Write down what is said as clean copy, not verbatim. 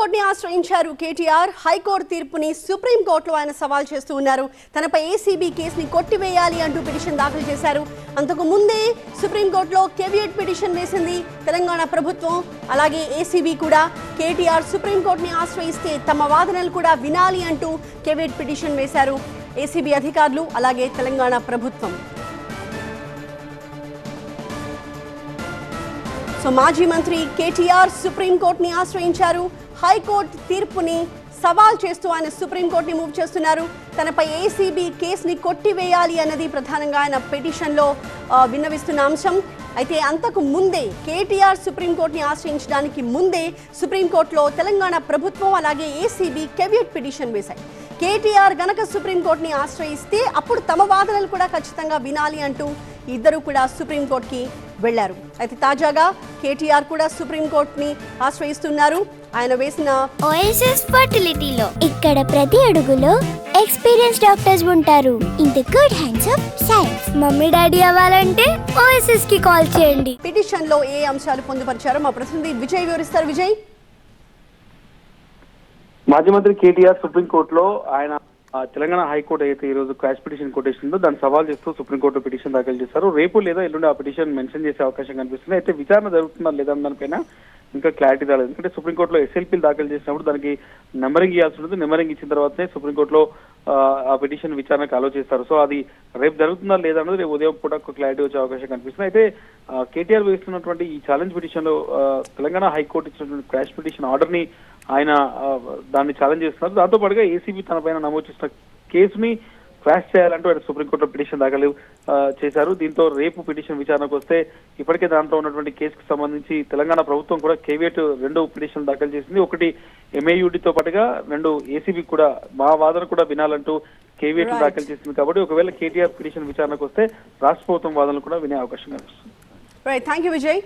సుప్రీంకోర్టుని ఆశ్రయించారు కేటీఆర్. హైకోర్టు తీర్పుని సుప్రీంకోర్టులో ఆయన సవాల్ చేస్తూ ఉన్నారు. తనపై ఏసీబీ కేసుని కొట్టివేయాలి అంటూ పిటిషన్ దాఖలు చేశారు. అంతకు ముందే సుప్రీంకోర్టులో కేవియట్ పిటిషన్ వేసింది తెలంగాణ ప్రభుత్వం. అలాగే ఏసీబీ కూడా కేటీఆర్ సుప్రీంకోర్టుని ఆశ్రయిస్తే తమ వాదనలు కూడా వినాలి అంటూ కేవియట్ పిటిషన్ వేశారు ఏసీబీ అధికారులు అలాగే తెలంగాణ ప్రభుత్వం. సో మాజీ మంత్రి కేటీఆర్ సుప్రీంకోర్టుని ఆశ్రయించారు. హైకోర్టు తీర్పుని సవాల్ చేస్తూ ఆయన సుప్రీంకోర్టుని మూవ్ చేస్తున్నారు. తనపై ఏసీబీ కేసుని కొట్టివేయాలి అన్నది ప్రధానంగా ఆయన పిటిషన్లో విన్నవిస్తున్న అంశం. అయితే అంతకు ముందే కేటీఆర్ సుప్రీంకోర్టుని ఆశ్రయించడానికి ముందే సుప్రీంకోర్టులో తెలంగాణ ప్రభుత్వం అలాగే ఏసీబీ కేవియట్ పిటిషన్ వేశాయి. కేటీఆర్ గనక సుప్రీంకోర్టుని ఆశ్రయిస్తే అప్పుడు తమ వాదనలు కూడా ఖచ్చితంగా వినాలి అంటూ ఇద్దరు కూడా సుప్రీంకోర్టుకి వెళ్లారు. అయితే తాజాగా కేటీఆర్ కూడా సుప్రీంకోర్టుని ఆశ్రయిస్తున్నారు. ఆయన వేసిన ఓఎస్ఎస్ ఫర్టిలిటీలో ఇక్కడ ప్రతి అడుగులో ఎక్స్పీరియన్స్ డాక్టర్స్ ఉంటారు. In the good hands of science. Mummy daddy అవ్వాలంటే ఓఎస్ఎస్ కి కాల్ చేయండి. పిటిషన్ లో ఏ అంశాలు పొందుపరిచారో మా ప్రతినిధి విజయ్ వివరిస్తారు. విజయ్, మాజీ మంత్రి కేటీఆర్ సుప్రీంకోర్టులో ఆయన తెలంగాణ హైకోర్టు అయితే ఈ రోజు క్వాష్ పిటిషన్ కొట్టేసిందో దాన్ని సవాల్ చేస్తూ సుప్రీంకోర్టు పిటిషన్ దాఖలు చేశారు. రేపు లేదా ఎల్లుండి ఆ పిటిషన్ మెన్షన్ చేసే అవకాశం కనిపిస్తుంది. అయితే విచారణ జరుగుతుందా లేదా దానిపైన ఇంకా క్లారిటీ రాలేదు. ఎందుకంటే సుప్రీంకోర్టులో ఎస్ఎల్పీలు దాఖలు చేసినప్పుడు దానికి నెంబరింగ్ ఇవ్వాల్సి ఉంటుంది. నెంబరింగ్ ఇచ్చిన తర్వాతనే సుప్రీంకోర్టులో ఆ పిటిషన్ విచారణకు ఆలోచిస్తారు. సో అది రేపు జరుగుతుందా లేదా అన్నది రేపు ఉదయం పూట క్లారిటీ వచ్చే అవకాశం కనిపిస్తుంది. అయితే కేటీఆర్ వేస్తున్నటువంటి ఈ ఛాలెంజ్ పిటిషన్ లో తెలంగాణ హైకోర్టు ఇచ్చినటువంటి క్వాష్ పిటిషన్ ఆర్డర్ ని ఆయన దాన్ని ఛాలెంజ్ చేస్తున్నారు. దాంతో పాటుగా ఏసీబీ తన పైన నమోదు చేసిన కేసుని క్వాష్ చేయాలంటూ ఆయన సుప్రీంకోర్టులో పిటిషన్ దాఖలు చేశారు. దీంతో రేపు పిటిషన్ విచారణకు వస్తే ఇప్పటికే దాంట్లో ఉన్నటువంటి కేసుకు సంబంధించి తెలంగాణ ప్రభుత్వం కూడా కేవియట్ 2 పిటిషన్ దాఖలు చేసింది. ఒకటి ఎంఏయుడితో పాటుగా 2 ఏసీబీ కూడా మా వాదన కూడా వినాలంటూ కేవియట్ దాఖలు చేసింది. కాబట్టి ఒకవేళ కేటీఆర్ పిటిషన్ విచారణకు వస్తే రాష్ట్ర ప్రభుత్వం వాదనలు కూడా వినే అవకాశం కనిపిస్తుంది. Thank you Vijay.